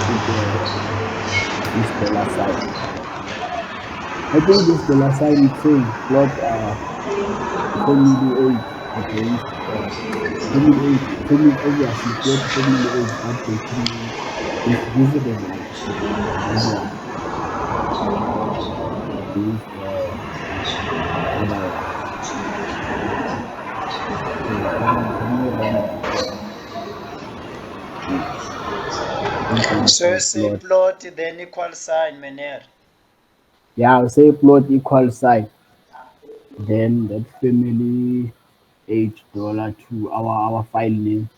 with this dollar sign. I think this dollar sign is saying plot family age against family age, family obviously plot family age that determines this result this one against the other one. So can you run it? Yeah, I think when So you say say plot, plot then equal sign, mener. yeah, I'll say plot equal sign. Then that family age dollar to our file name.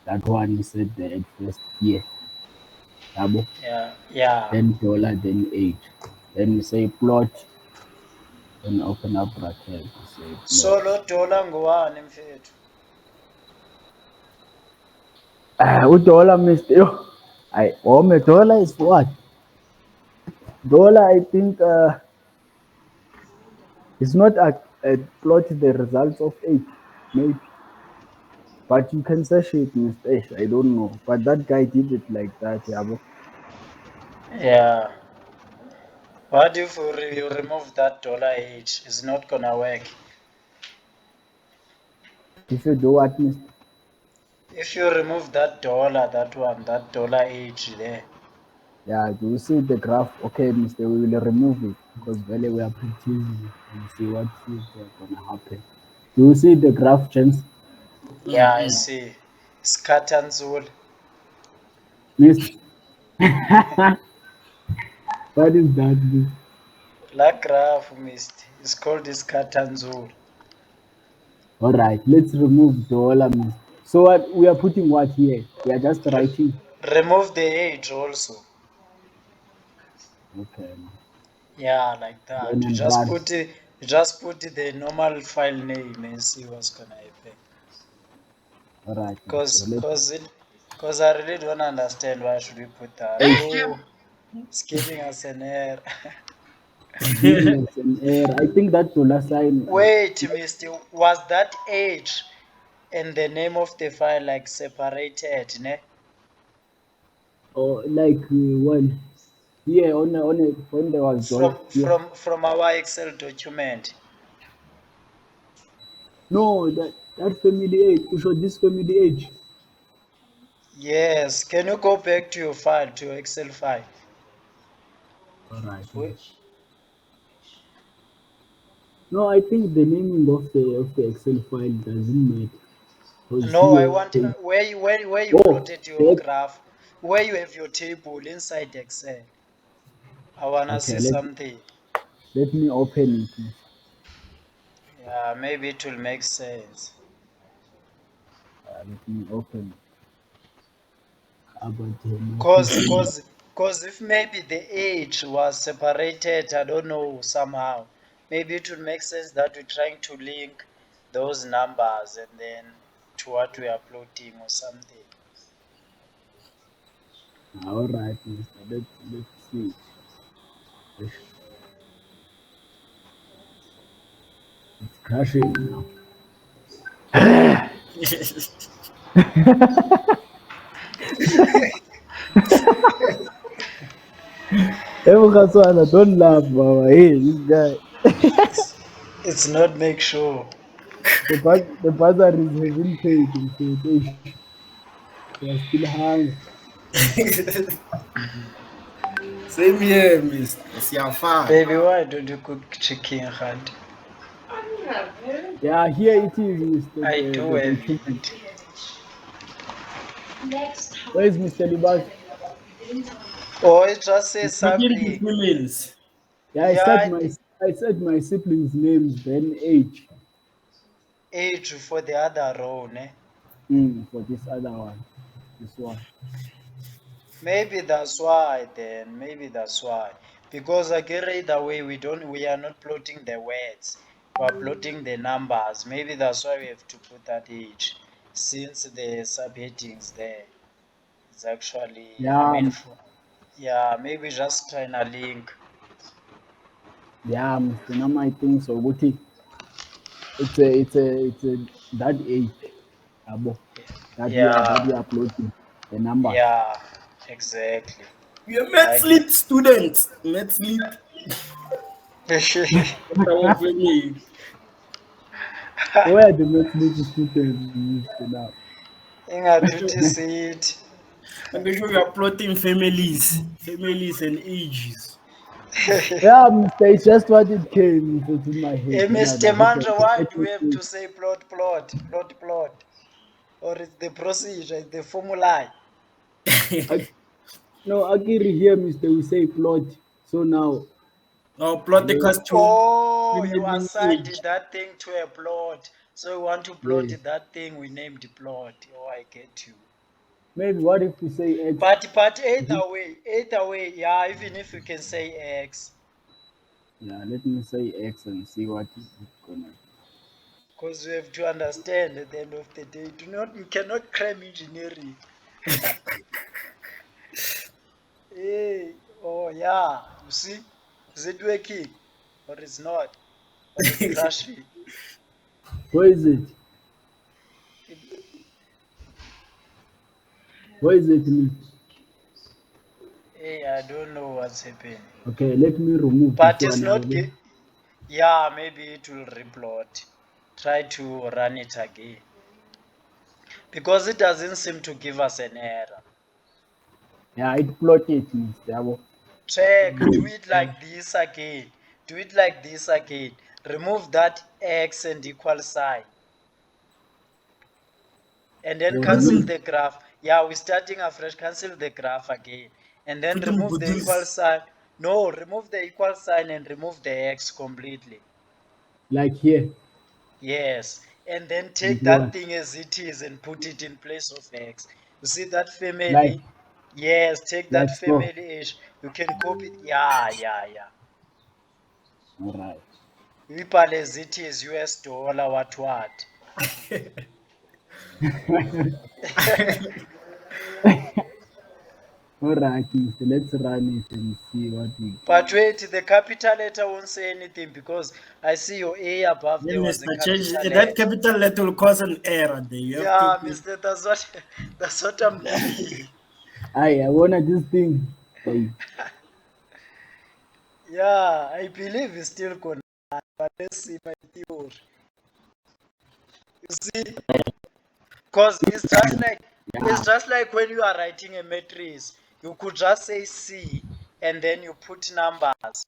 That one is set there at first here. Yabo. Yeah, yeah. Then dollar, then age. Then we say plot, then open up bracket to say plot. Solo dollar ngubani mfethu? Dollar missed you. I dollar is what? Dollar, I think it's not a plot the results of age, maybe. But you can search it, Mr. Ash. I don't know. But that guy did it like that, Yabo. Yeah. What if you remove that dollar age? It's not gonna work. If you do what, Mr. If you remove that dollar, that one, that dollar age there. Yeah, do you see the graph? Okay, Mr. We will remove it because really we are practicing it and see what is gonna happen. Do you see the graph, James? Yeah, I see. Skatanzul. Miss, what is that? Miss? La graph mist. It's called Skatanzul. All right, let's remove dollar, Miss. So what we are putting what here? We are just Re- writing. remove the age also. Okay, Yeah, like then that. You and just run. put it. You just put the normal file name and see what's gonna happen. All right, Miss. So Cause, let's. cause it, cause I really don't understand why should we put that. Hey, Oh, it's giving us an error. it's giving us an error. I think that dollar sign. Wait, Mister, was that age and the name of the file like separated, ne? Or like one. Yeah, on a, when there was dollar. From Yeah. from from our Excel document. No, that family age. You show this family age. Yes. Can you go back to your file, to your Excel file? All right. We- No, I think the naming of the Excel file doesn't matter. Because No, I here, want where you oh, plotted your the, graph, where you have your table inside Excel. I wanna okay, see something. let me open it. Yeah, maybe it will make sense. Let me open about my Cause, system. cause, cause if maybe the age was separated, I don't know, somehow, maybe it would make sense that we're trying to link those numbers and then to what we are plotting or something. All right, mister. Let's see. It's crashing now. Hey, Mukaswana, don't laugh, Baba. Hey, this guy. It's not make sure. The batteries haven't paid. He said, hey, they are still hungry. Same here, Miss. Siyafana. Baby, why don't you cook chicken hand? Yeah, here it is, Mr. I do The have document. it. Where is Mr. Libas? Or it just says Speaking to something. females. Yeah, Yeah, I said my siblings' names, then age. age for the other row, ne? For this other one. This one. Maybe that's why then. Maybe that's why. Because I get either way we are not plotting the words. We are plotting the numbers. Maybe that's why we have to put that age. Since the subheadings there. It's actually I Yeah, mean yeah, maybe just trying to link. yeah, Mr. Nama, I think so. Guti, it's a that age. Abo, that Yeah, we are uploading the numbers. yeah, Exactly. You're a I maths get. lit student. Maths lit. What our family. Where are the Methodist students used to now? Ingatuthi sithi. I'm sure you are plotting families, families and ages. Yeah, mister, it's just what it came into my head when I Mr. was looking Mantra, at the why do we have episode. to say plot? Or it's the procedure, it's the formula? I, no, Akiri here, mister, we say plot. So now, Or plot a the, costume, Oh, you female assigned age. that thing to a plot. So you want to plot yes. that thing we named plot. Oh, I get you. Maybe what if we say X? But Is it- either way, yeah, even if you can say X, Yeah, let me say X and see what it's gonna be. because you have to understand at the end of the day, you cannot cram engineering. Hey, oh yeah, you see, is it working or it's not, or it's crashing? Where is it? Where is it, mister? Hey, I don't know what's happening, Okay, let me remove this but it's one now. not. Yeah, maybe it will replot. Try to run it again because it doesn't seem to give us an error. Yeah, it plotted, mister. Check, do it like this again. Do it like this again. Remove that x and equal sign. And then Or cancel remove. the graph. Yeah, we're starting afresh. Cancel the graph again. And then Put them remove the equal budus. sign. No, remove the equal sign and remove the x completely. Like here. Yes, and then And take that what? thing as it is and put it in place of X. You see that Like, family? Yes, take that like so. family ish. You can copy it. Yeah. Alright. Ibhale as it is US dollar, what? Alright, mister. Let's run it and see what we get. But wait, the capital letter won't say anything because I see your A above Then there was a Mr. Change capital that letter. capital letter will cause an error there. You have to Yeah, put mister, that's what that's what I'm doing. I wanna this thing. Hey, Yeah, I believe it's still going, but let's see my theory. You see? Because it's just like when you are writing a matrix, you could just say C and then you put numbers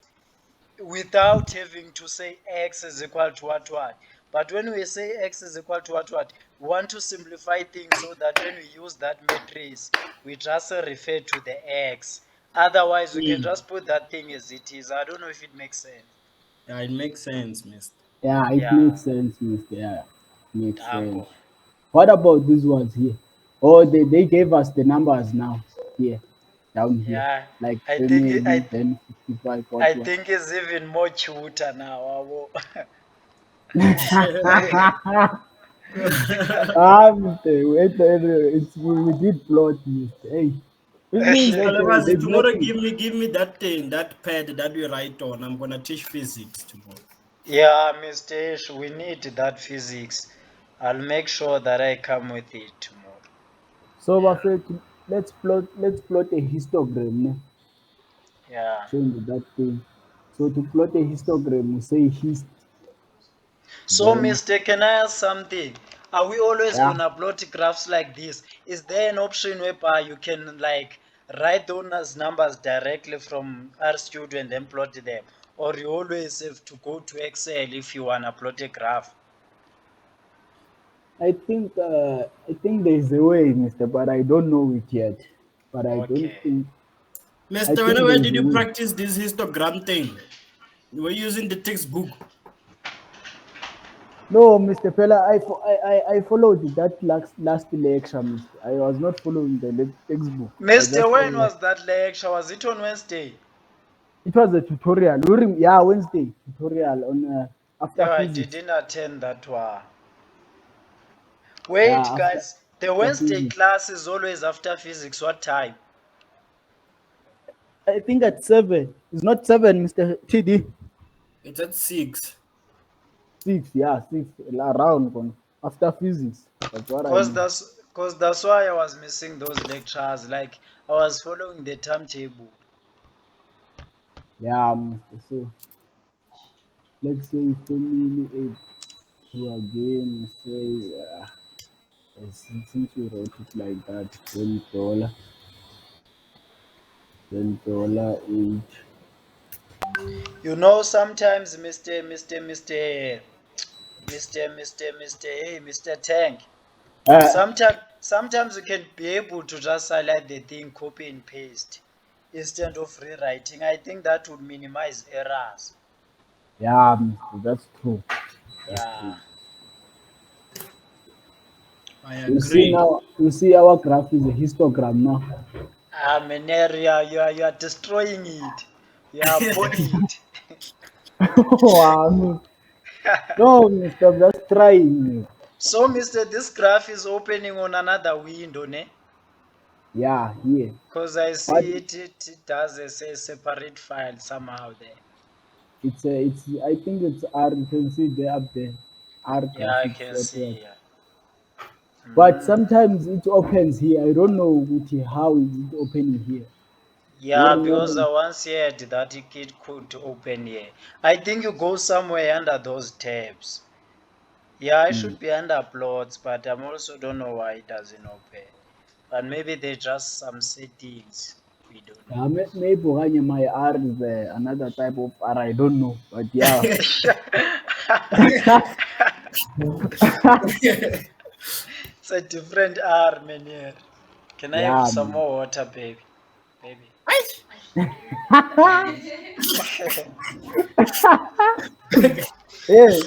without having to say X is equal to what. But when we say X is equal to what, we want to simplify things so that when we use that matrix, we just refer to the X. Otherwise, we can just put that thing as it is. I don't know if it makes sense. yeah, it makes sense, mister. yeah, it Yeah, makes sense, mister. Yeah, makes sense. dango. What about these ones here? Oh, they gave us the numbers now. Here, down here. Yeah, Like I think family, then 55, I what? think it's even more cuter now. Mister, we did plot, mister. Hey, which means that Kalabazi, there's tomorrow nothing. give me that thing, that pad that we write on. I'm gonna teach physics tomorrow. Yeah, Mr. Ish, we need that physics. I'll make sure that I come with it tomorrow. So, Yeah, Buffett, let's plot a histogram, ne? yeah. Showing that thing. So to plot a histogram, we say hist, So, then Mr. Can I ask something? Are we always yeah. gonna plot graphs like this? Is there an option whereby you can like write those numbers directly from RStudio and then plot them? Or you always have to go to Excel if you wanna plot a graph? I think there is a way, Mister, but I don't know it yet. But I don't Okay. think. I Mister, think there where is did a you way. practice this histogram thing? You were using the textbook. No, Mister Pella, I followed that last lecture, Mister. I was not following the textbook. I Mr. just When was that lecture? Was it on Wednesday? it was a tutorial. Yeah, Wednesday tutorial on after Yeah, I physics. didn't attend that one. Yeah, Wait, after guys, the Wednesday physics. class is always after physics. What time? I think at 7. It's not 7, Mister TD. It's at 6. 6, yeah, 6 around after physics. That's what I Cause know. that's cause that's why I was missing those lectures. Like I was following the timetable. Yeah, Mr. So let's say family aid to again say since you wrote it like that, $10 each. You know, sometimes Mr. Hey, Mr. Tank. Uh, Sometimes you can be able to just highlight the thing, copy and paste instead of rewriting. I think that would minimize errors. yeah, Mr. That's true. That's Yeah. true. I You agree. you see our graph is a histogram now. Meneria, you are destroying it. You are burning it. Wow, no, Mr. I'm just trying. So, Mister, this graph is opening on another window, ne? Yeah, here. Because I But see it does a say separate file somehow there. it's I think it's R. You can see there up there. R Yeah, I graphics can software. see. Yeah. But Mm. sometimes it opens here. I don't know how is it opening here. You Yeah, because remember? I once heard that it could open here. I think you go somewhere under those tabs. Yeah, I Hmm. should be under plots, but I'm also don't know why it doesn't open. But maybe there's just some settings we don't know. Maybe my R is another type of R. I don't know. But yeah, It's a different R, man. Here. Can I have yeah, some man. more water, baby? Baby. Yeah,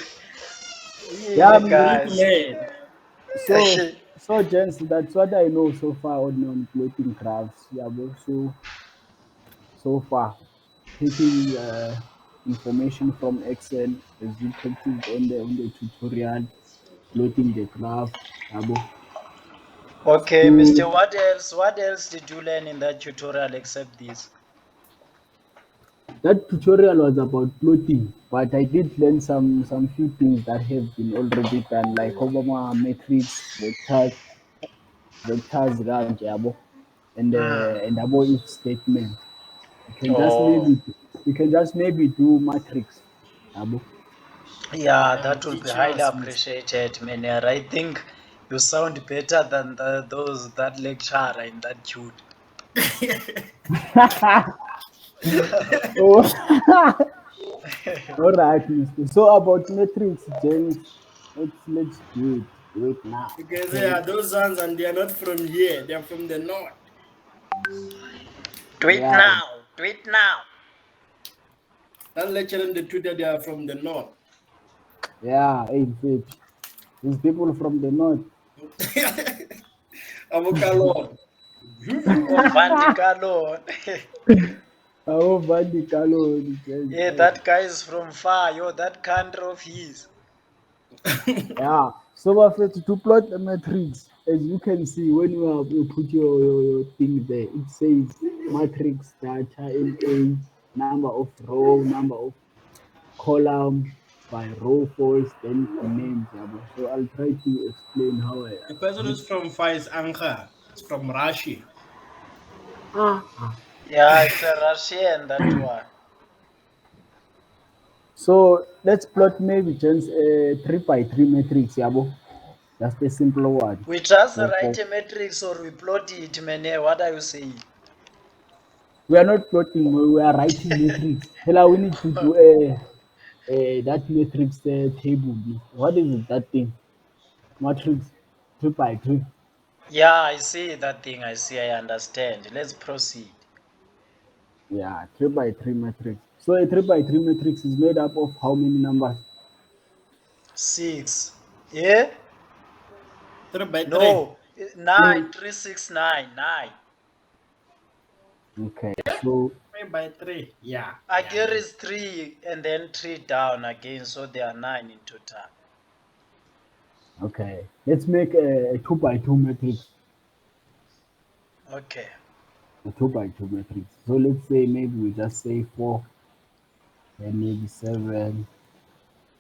yeah, Yeah, You man. need to guys. learn. So, so, gents, that's what I know so far on floating crafts. Yeah, but so far, taking information from Excel as we practiced on the tutorial, floating the graph. Yeah, but Okay, still, Mister. What else? What else did you learn in that tutorial except this? that tutorial was about floating, but I did learn some few things that have been already done, like Obama matrix, vectors, range, yabo, Hmm. and about if statement. You can just Oh, maybe you can just maybe do matrix. Yabo. yeah, Yeah, that will be teach highly us, miss. appreciated, Menier. I think you sound better than those that lecturer in that tune. Oh, all right, Mister. So about matrix, James, let's do it now. Because Okay. yeah, those ones and they are not from here, they are from the north. Do it Yeah, now. Do it now. That lecturer in the Twitter, they are from the north. yeah. Hey, bitch. These people from the north. Avocado. Oh, Vandikalo. Oh, Vandi Kalo, James. Yeah, Hey. that guy is from far. Yo, that country of his. Yeah. So after to plot the matrix, as you can see when you put your thing there, it says matrix data NA, number of row, number of column by row force, then names. Yabo. So I'll try to explain how I The person did. who's from far is Ankara. It's from Russia. Yeah, it's a Russian, that one. So let's plot maybe just a 3 by 3 matrix. Yabo. That's the simpler one. We just For write a matrix or we plot it, man. What are you saying? we are not plotting, we are writing matrix. Hela, we need to do a that matrix table. What is it, that thing? Matrix 3 by 3. Yeah, I see that thing. I see. I understand. Let's proceed. Yeah, 3 by 3 matrix. So a 3 by 3 matrix is made up of how many numbers? Six. Yeah? 3 by 3. No. Nine. No. 369. Nine. Okay, so 3 by 3. Yeah, yeah, Agir yeah. is three and then three down again, so there are nine in total. okay, let's make a 2 by 2 matrix. Okay. A 2 by 2 matrix. So let's say maybe we just say 4, then maybe 7,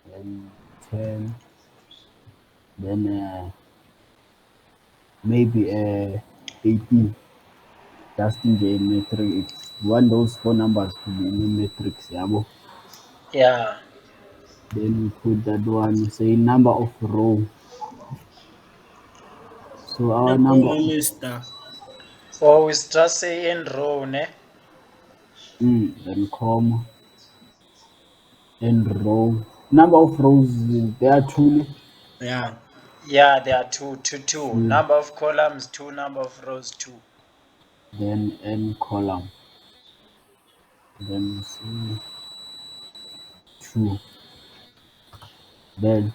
then 10, then maybe 18. just in the matrix. You want those four numbers to be in the matrix, yabo. Yeah. Then we put that one, we say number of row. So our number Yakhono, of mister. So we just say in row, ne? then comma and row. Number of rows there are two, ne? Yeah. Yeah, there are two. Two. Number of columns, two. Number of rows, two. Then n column. Then we say two. Then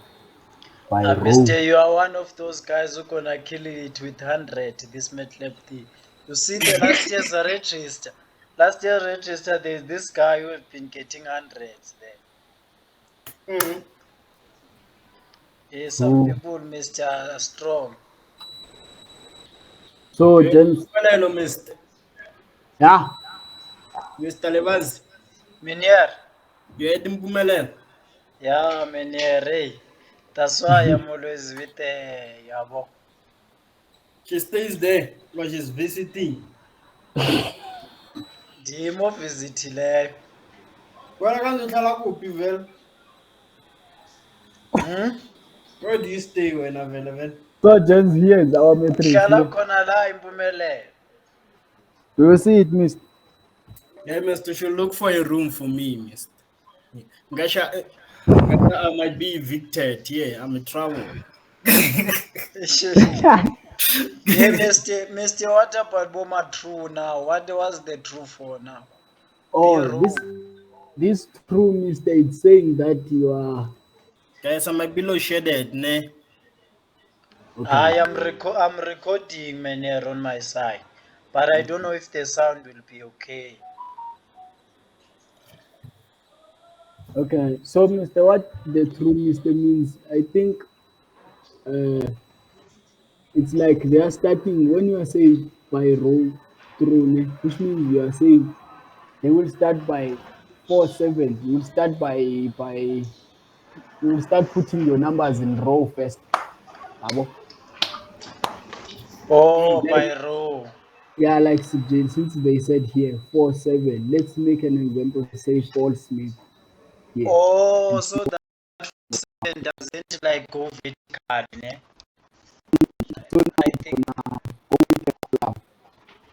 by row. Mister, you are one of those guys who gonna kill it with 100, this MATLAB thing. You see the last year's register. Last year's register, there's this guy who have been getting hundreds there. Mm. Yeah, some Two. people, Mister, are strong. So You gents, Hello, mister. yeah. Mr. Levaz. Minier. You had Mpumelelo. Yeah, Minier, hey. That's why I'm always with Yabo. She stays there, but she's visiting. Dimo visit leyo. Where can you tell vele? Hmm? Where do you stay when available? So gents, here is our matrix Ndihlala here. khona la Impumelelo. Do you see it, miss? Yeah, mister, should look for a room for me, mister. Ngasha, I might be evicted. Yeah, I'm in trouble. Yeah, Mister, what about Boma True now? What was the true for now? Oh, Bureau. this true mistake saying that you are Guys, I might be low shaded, ne? okay. I'm recording Mener on my side, but I don't know if the sound will be okay. Okay, so Mr. What the true Mr. means, I think uh, it's like they are starting when you are saying by row through, ne, which means you are saying they will start by 4 7. You will start by you will start putting your numbers in row first. Yabo. Oh, Like by row. yeah, like since they said here 4 7. Let's make an example. Say false maybe here. Oh, so that doesn't like go vertical, ne? I think.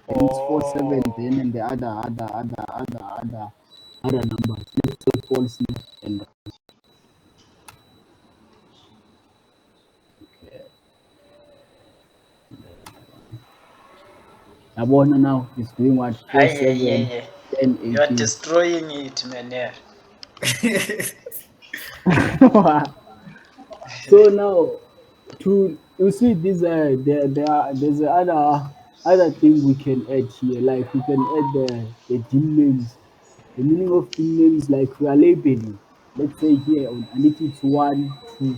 Then it's 4 7 then Oh, and the other numbers. Let's say false and Abona now is doing what four aye, aye, seven aye. 10 You are 18. destroying it, Mener. So now to you see this there's a other thing we can add here. Like we can add the dim names. The meaning of dim names like we are labeling. Let's say here on and it is 1 2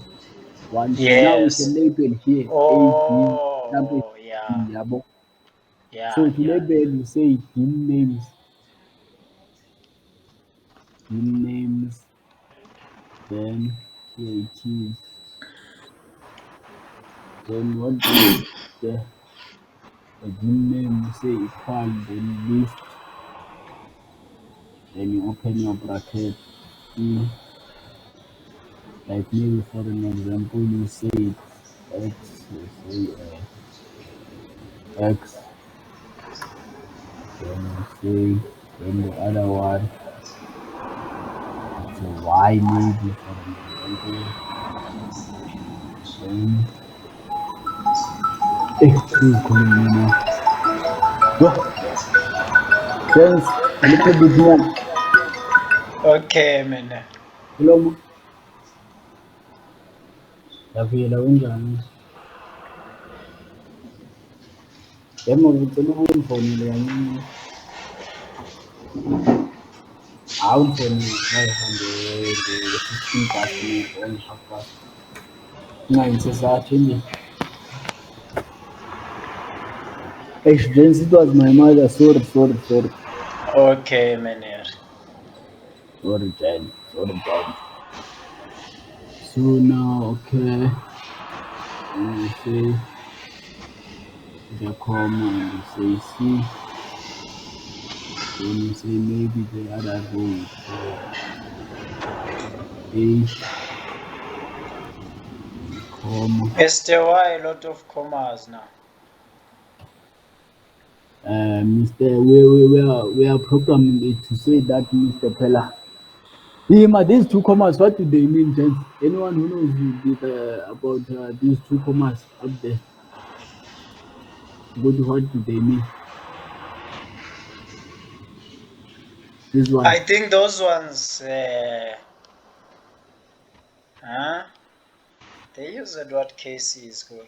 1 2. Now we can Yes. label here A B number Oh, yeah, B, yabo. yeah, So to yeah. label you say dim names, then here it is. Then what the dim name you say equal then list, then you open your bracket. Mm, like maybe for an example you say it's X, you say X, then you say then the other one it's a Y maybe for an example. Then who's calling me now? Well, friends, a little bit more. Okay, Mener. Hello, yavuyela kanjani? Yema ngicela ukungifonele kancinci. Awungifonele ngayihambe nge-15 past maybe or half past. Ngisesakhe endlini. Eish, James, it was my mother. Sorry. Okay, Mener. Sorry, James. Sorry, James. So now, okay, and you say the comma and you say C. Then we say maybe the other row with 8, comma. Mr. Why a lot of commas now? Mr. We are programming it to say that Mr. Pella. Hima, these two commas, what do they mean, gents? Anyone who knows about these two commas up there, what do they mean? This one. I think those ones, huh? They use it what Casey is good.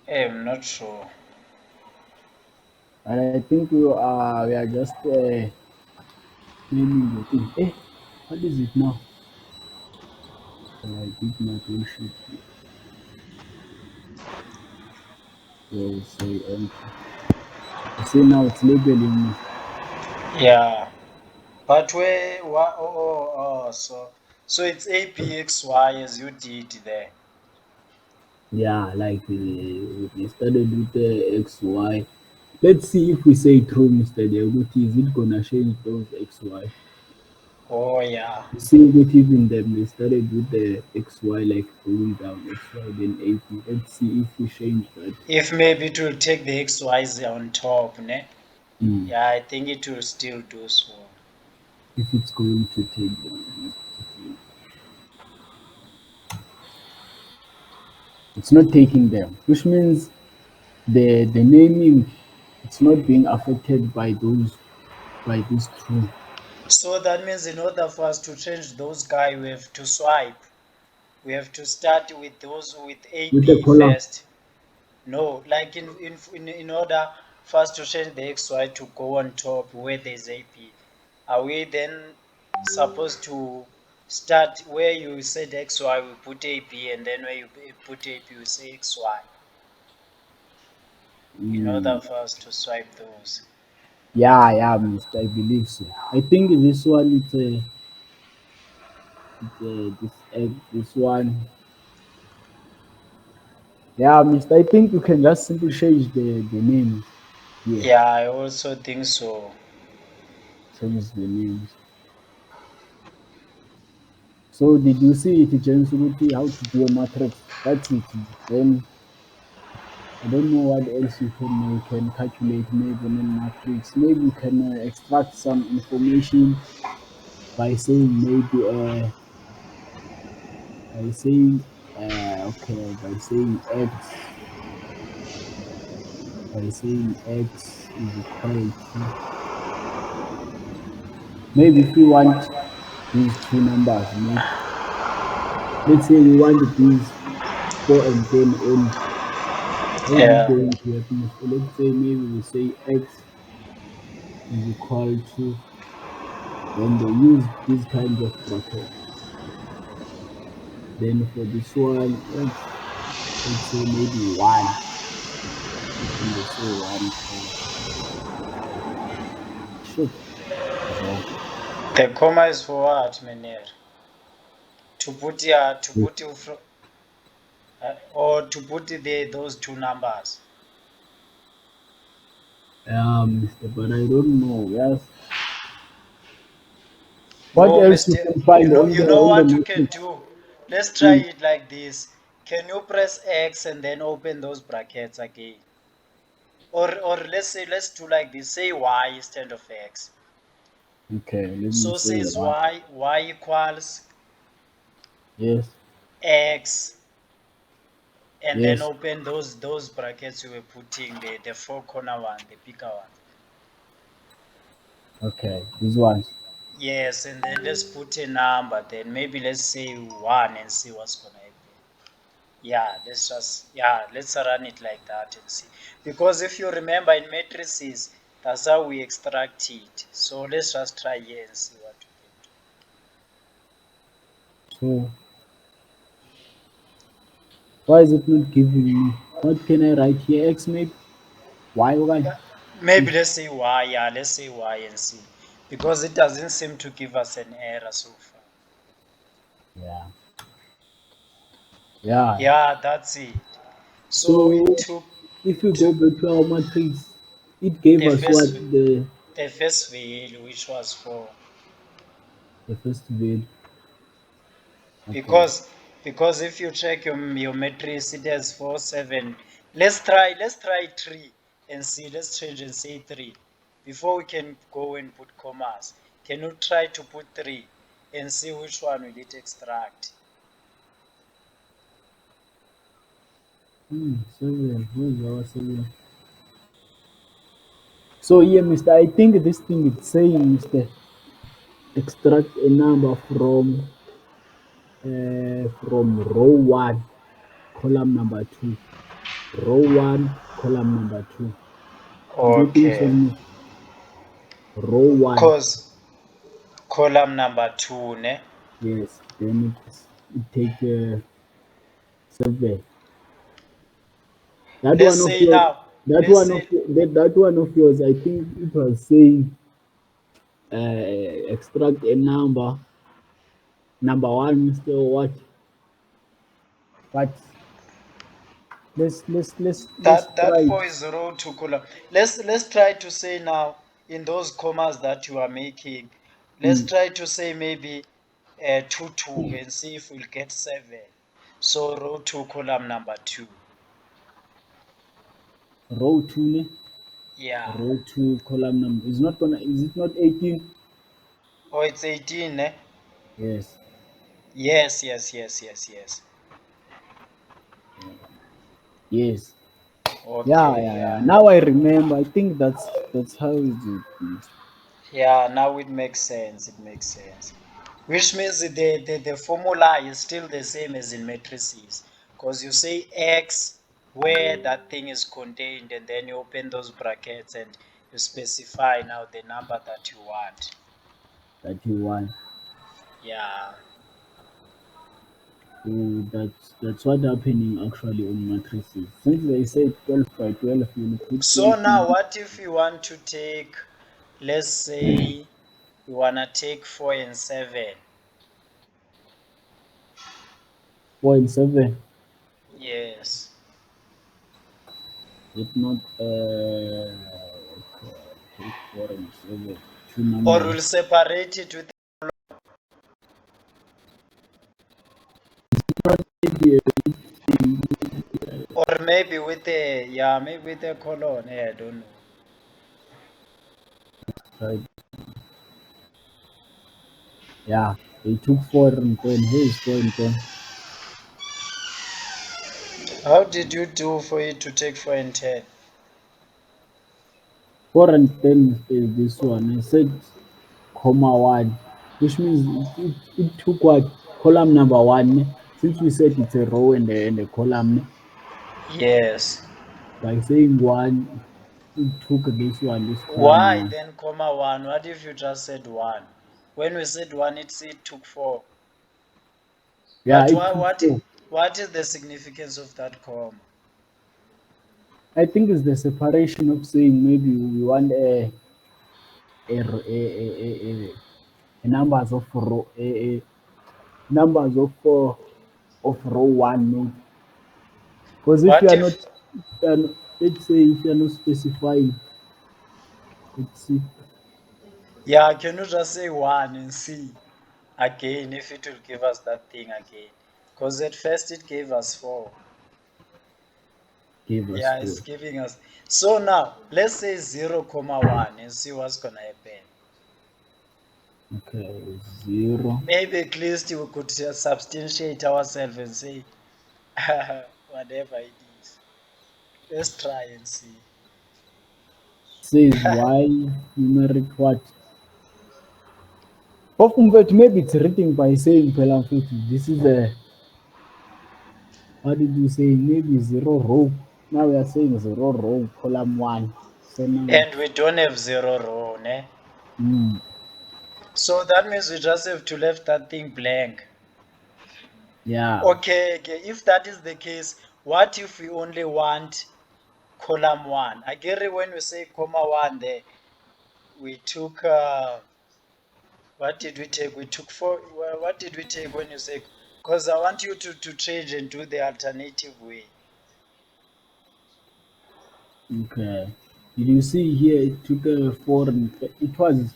I'm not sure. And I think we are just naming the thing. What is it now? I did my bullshit. So say empty. I say now it's labeling me. Yeah. But where, what, so it's APXY as you did there. Yeah, like we started with the XY. Let's see if we say true, Mr. Deguti. Is it gonna change those XY? Oh, yeah. You see, with even them, they started with the XY, like going down XY, then AP. Let's see if we change that. If maybe it will take the XYZ on top, ne? Hmm. Yeah, I think it will still do so. If it's going to take them. It's not taking them, which means the naming it's not being affected by these two So that means in order for us to change those guys, we have to swipe. We have to start with those with with the AP column. first. No, like in order for us to change the XY to go on top where there's AP, are we then supposed to start where you said XY, we put AP, and then where you put AP, we say XY, in order Mm. for us to swipe those? Yeah, Mister. I believe so. I think this one this one. Yeah, Mister. I think you can just simply change the names. Yeah, Yeah, I also think so. change the names. So did you see it, James Ruti, how to do a matrix? That's it. Then I don't know what else you can calculate maybe on a matrix. Maybe you can extract some information by saying maybe by saying okay by saying x is equal to maybe if we want these two numbers maybe let's say we want these 4 and 10 only. How is it Yeah. going to happen? So let's say maybe we say x is equal to then they use these kinds of brackets. Then for this one let's say maybe 1 and they say 1 comma shit is wrong. The comma is for what, Menir? To put, yeah, to put you or to put those two numbers. Mister, but I don't know. Yes. What No, else you Mr. can find on You the know on the what you can matrix? do? Let's try Mm, it like this. Can you press X and then open those brackets again? Or let's do like this. Say Y instead of X. okay, let me So say says one. Y equals Yes, X, and then yes. open those brackets you were putting, the four corner one, the bigger one. Okay, this one. Yes, and then let's put a number. Then maybe let's say one and see what's gonna happen. Yeah, let's run it like that and see. Because if you remember in matrices, that's how we extract it. So let's just try here and see what we can do. So why is it not giving me? What can I write here? X maybe? Y one? Yeah, maybe let's say Y. Yeah, let's say Y and see. Because it doesn't seem to give us an error so far. Yeah, yeah. Yeah, that's it. So So it took. if we go to back to our matrix, it gave the us what first the first value, which was 4. the first value. Okay. because if you check your matrix, it has 4 7. Let's try 3 and see. Let's change and say 3 before we can go and put commas. Can you try to put 3 and see which one will it extract? 7. Where's our 7? So yeah, Mister, I think this thing is saying, Mister, extract a number from row one, column number two. Row one, column number two. Don't you think so, Okay, Mister? Row one, cause column number 2 ne. yes. Then it take 7. That Let's one of say yours, now, let's say that one of yours, I think it was saying extract a number one, Mister. What? Let's that try 4 it. is row 2 column. Let's try to say now, in those commas that you are making, let's Mm. try to say maybe 2 2 and see if we'll get 7. So row 2 column number 2. Row two, ne? Yeah. Row two, column number. Is it not 18? Oh, it's 18 eh? Yes. Yes, yes, yes, yes, yes. Yes. Yeah, Okay, yeah, yeah. yeah. Now I remember. I think that's how it is. Yeah, now it makes sense. It makes sense. Which means the formula is still the same as in matrices. Because you say X where that thing is contained, and then you open those brackets and you specify now the number that you want. 31. Yeah. So that's what happening actually on matrices. Since they say 12 by 12, you put So 12 now in what if you want to take, let's say you wanna take 4 and 7. 4 and 7. Yes. It not take 4 and 7. Two Or numbers. we'll separate it with, Maybe or maybe with a, yeah, maybe with a colon. Yeah, I don't know. right. Yeah. They took 4 and 10. Who is 4 and 10? How did you do for it to take 4 and 10? 4 and 10 is this one. I said comma 1, which means it took what? Column number 1. Ne? Since we said it's a row and a column, ne? Yes. By saying 1, it took this column Why 1. then comma 1? What if you just said 1? When we said 1, it took 4. Yeah, But it why, took 4. what is the significance of that comma? I think it's the separation of saying maybe we want a numbers of row, numbers of row 1, maybe. Because if you What are not, if, let's say if you are not specifying, let's see. yeah, can you just say 1 and see again if it will give us that thing again? Because at first it gave us 4. Give us Yeah, four. it's giving us. So now, let's say 0 comma 1 and see what's going to happen. Okay, 0. Maybe at least we could substantiate ourselves and say whatever it is. Let's try and see. Says why numeric what? Often, but maybe it's written by saying Pelamfit. This is a, what did you say? Maybe 0 row. Now we are saying 0 row, column 1. So now, And we don't have 0 row, ne? mm, So that means we just have to left that thing blank. yeah, Okay, okay. If that is the case, what if we only want column 1? I get it when we say comma 1 there. We took, what did we take? We took 4. What did we take when you say? Because I want you to change and do the alternative way. Okay. Did you see here it took a foreign it was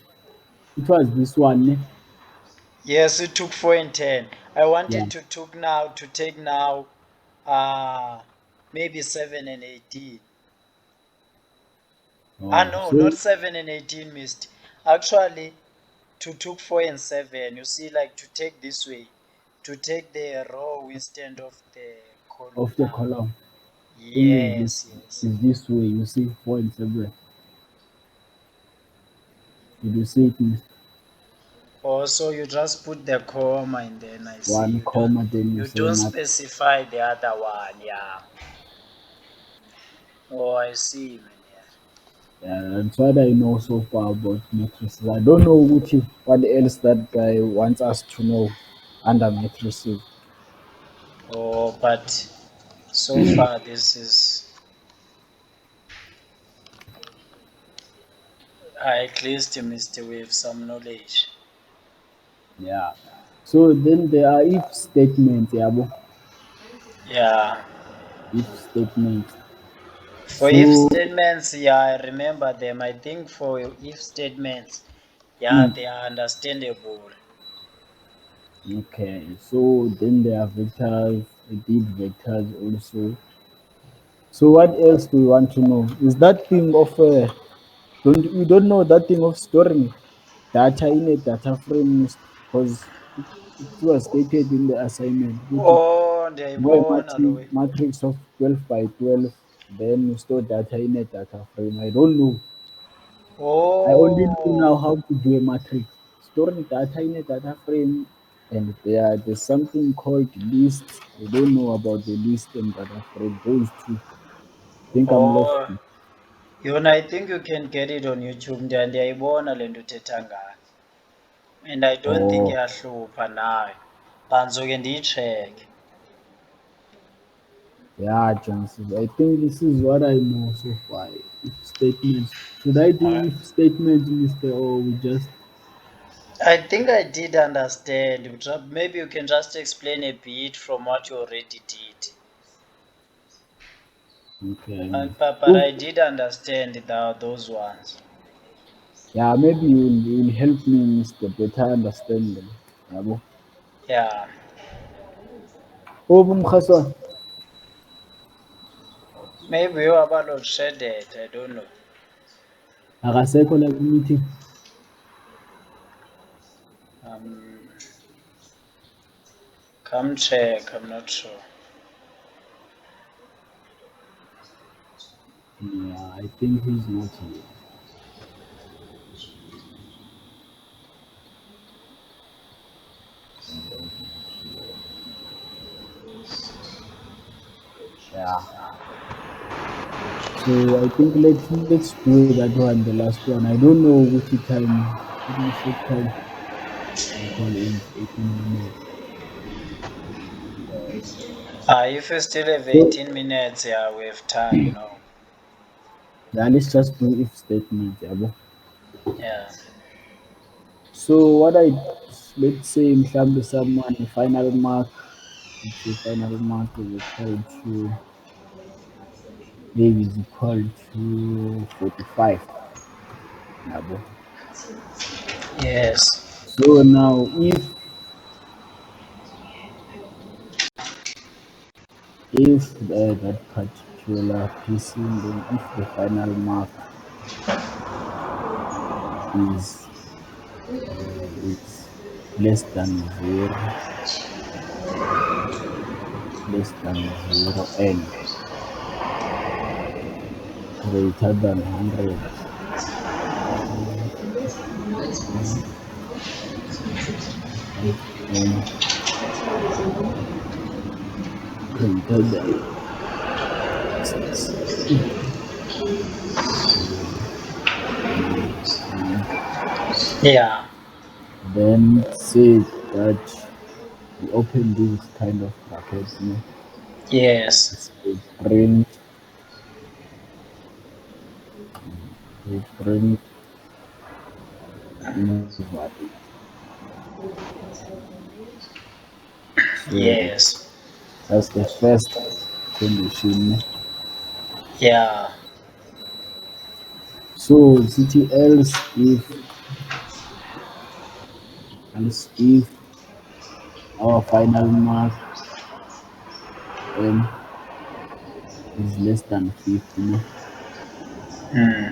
this one, ne? Yes, it took 4 and 10. I Yeah. wanted to take now maybe 7 and 18. Ah Oh, no, not so 7 and 18 missed. Actually, to took 4 and 7. You see, like to take this way, to take the row instead of the of the column. column. Thing Yes, yes. is this way. You see 4 and 7. Did you see it is Also, you just put the comma and then I see one comma, then you you say don't math. specify the other one. Yeah. Oh, I see, man. Yeah. Yeah, that's what I know so far about matrices. I don't know what else that guy wants us to know under matrices. Oh, but so far this is at least Mr. with some knowledge. Yeah. So then there are if statements, yeah, Yeah. if statements. For if So statements, yeah, I remember them. I think for if statements, yeah, mm, they are understandable. okay, so then there are vectors. I did vectors also. So what else do you want to know? Is that thing of don't you don't know that thing of storing data in a data frame because it was stated in the assignment. Ukuthi, Oh, know a ndiyayibona lo. matrix of 12 by 12, then you store data in a data frame. I don't know. I only know now Oh, how to do a matrix. Storing data in a data frame, and there's something called lists. I don't know about the list and data frame. Those two. Think I'm lost. oh. Yona, I think you can get it on YouTube. Ndiyayibona le nto uthetha ngayo. And I don't think Oh, iyahlupha nayo. But ndizoke ndiyitshekhe. yeah, chances. I think this is what I know so far. If statements. Should I do if statements, Mister, or we just I think I did understand. Maybe you can just explain a bit from what you already did. okay, But, Mister? but, but Oh, I did understand those ones. yeah, maybe you'll help me, Mister, better understand them. Yabo. Yeah. Oh, Mkhaswan, Maybe you have load shedded. I don't know. akasekho la meeting. Um, come check. I'm not sure. Yeah, I think he's not here. Yeah. So I think let's do that one, the last one. I don't know which time. Let me check time. The call ends 18 minutes. If you still have So 18 minutes, yeah, we have time. No. yeah, let's just do if statement. Yeah. Yeah. So what I let's say mhlambe someone final mark, let's say final mark is equal to maybe is equal to 45. Yabo. Yes. So now if that particular piece, then if the final mark is it's less than zero and greater than 100, and greater than 60, Yeah. then say that we open this kind of brackets, we Yes. say print invalid. So Yes. that's the first condition. Yeah. So city else if our final mark m is less than 50, no? Hmm.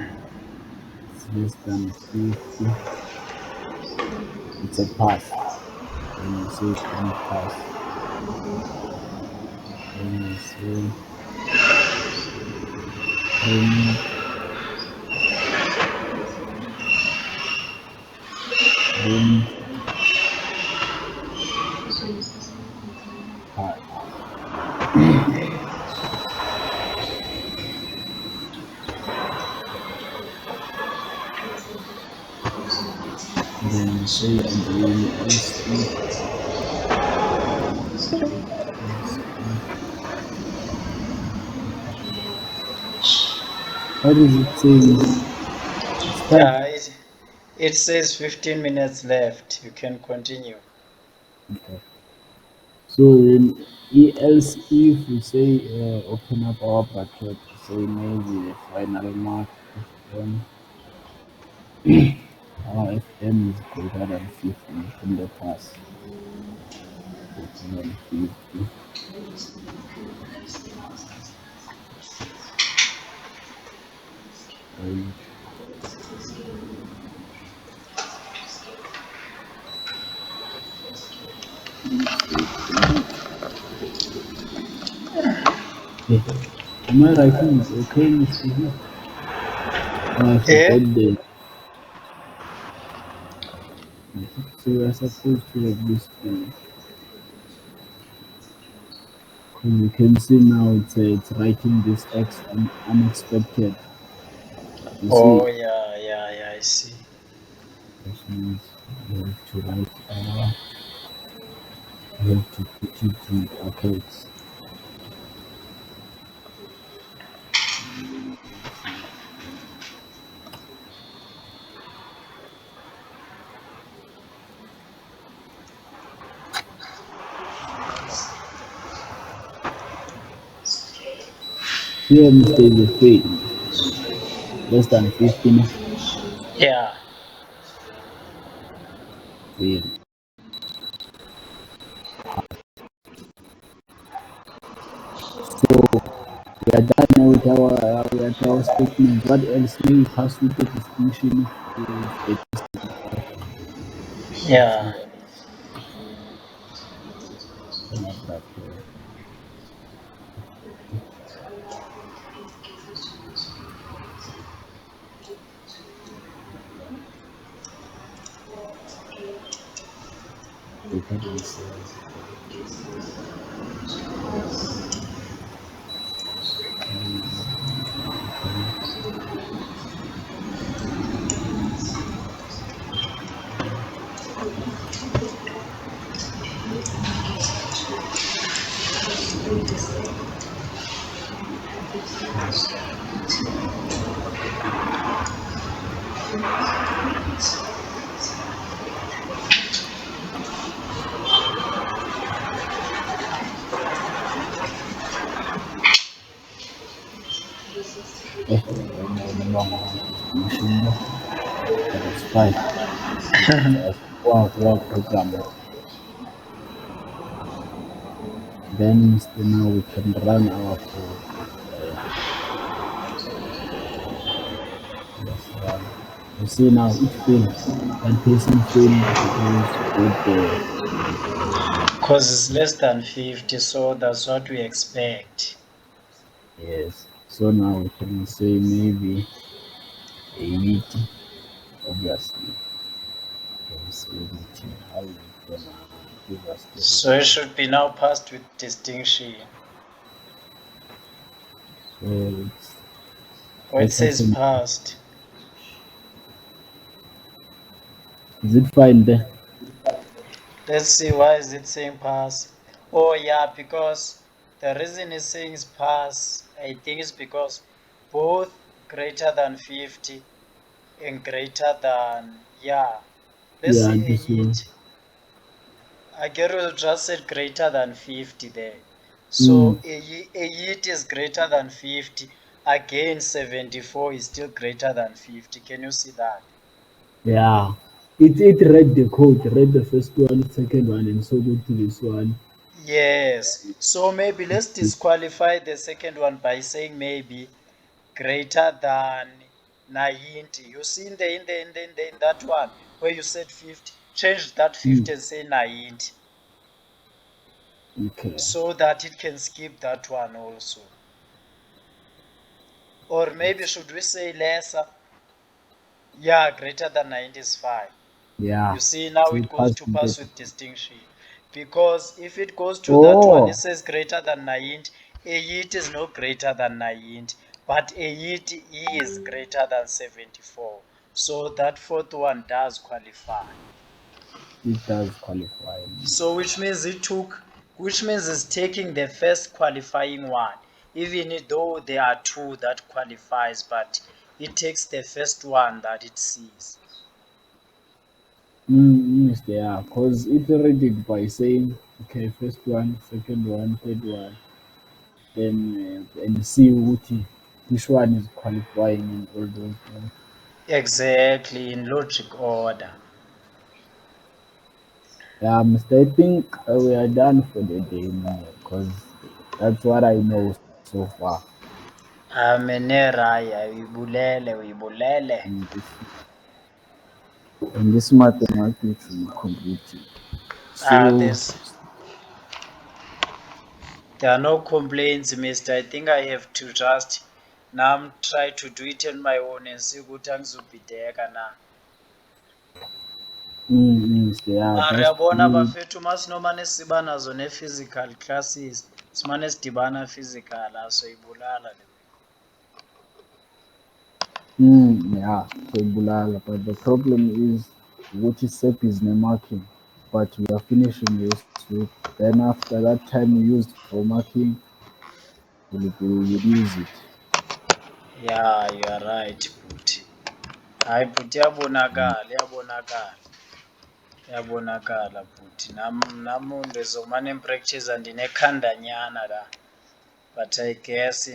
It's less than 50. It's a pass. Then we say can pass. Then we say can then pass. Then we say again else if what is it saying? It's time. Yeah, it says 15 minutes left. You can continue. Okay. So then else if we say open up our bracket, say maybe the final mark FM our FM is greater than 50 in the past. Greater than 50. And say, hey, am I writing it okay, Mr. Here? Oh, I Eh? forgot the. So we are supposed to have this thing. Because you can see now it's writing this X unexpected. You see, Oh, yeah, yeah, yeah, I see. which means you have to write, you have to put it in brackets. Here, Mr. is a fail. Less than 15 Yeah. fail. So we are done now with our statement. What else may we pass with the distinction of statistical Yeah. bracket? Greater than 7. No longer distinction there, but it's fine. It's our program. Then now we can run our code. Uh, let's run. You see now it failed. One person failed because both the Because it's less than 50, so that's what we expect. yes. So now we can say maybe 80. Obviously, can say 80. How we gonna give us the So it result? should be now passed with distinction. So it's Oh, it let us says say, passed. is it fine there? Let's see, why is it saying pass? Oh, yeah, because the reason it's saying is pass, I think it's because both greater than 50 and greater than, yeah. Let's Yeah, see, this one. I get you just said greater than 50 there. Mm, So a yeet is greater than 50, Again, 74 is still greater than 50. Can you see that? Yeah. It read the code, read the first one, second one, and so go to this one. Yes. So maybe let's disqualify the second one by saying maybe greater than 90. You see in that one where you said 50, change that Mm, 50 and say 90 okay. so that it can skip that one also. Or maybe should we say lesser? Yeah, greater than 90 is fine. Yeah. You see, now So it goes pass to and pass get. with distinction. Because if it goes to that one, it Oh, says greater than 90. A yit is not greater than 90, but a yit is greater than 74. So that fourth one does qualify. it does qualify. So which means it's taking the first qualifying one, even though there are two that qualifies, but it takes the first one that it sees. Yes, they are. Because it read it by saying, okay, first one, second one, third one, then and see which one is qualifying and all those things. Exactly, in logic order. Yeah, Mr. I think we are done for the day now because that's what I know so far Ameneraya uyibulele uyibulele. in this mathematics and computing. So, There's there are no complaints, mister. I think I have to just now try to do it on my own and see ukuthi angizubhideka na. yes, yeah, Mara just yabona do it. bafethu masinomane siba nazo ne-physical classes simane sidibana physical asoyibulala le. Yeah, so Bulala. But the problem is, what is SEP is marking, but we are finishing this week. Then after that time we used for marking, we'll use it. Yeah, you are right bhuti. Hayi bhuti iyabonakala iyabonakala. Iyabonakala bhuti nam ndizomane ndipractice ndinekhandanyana la but I guess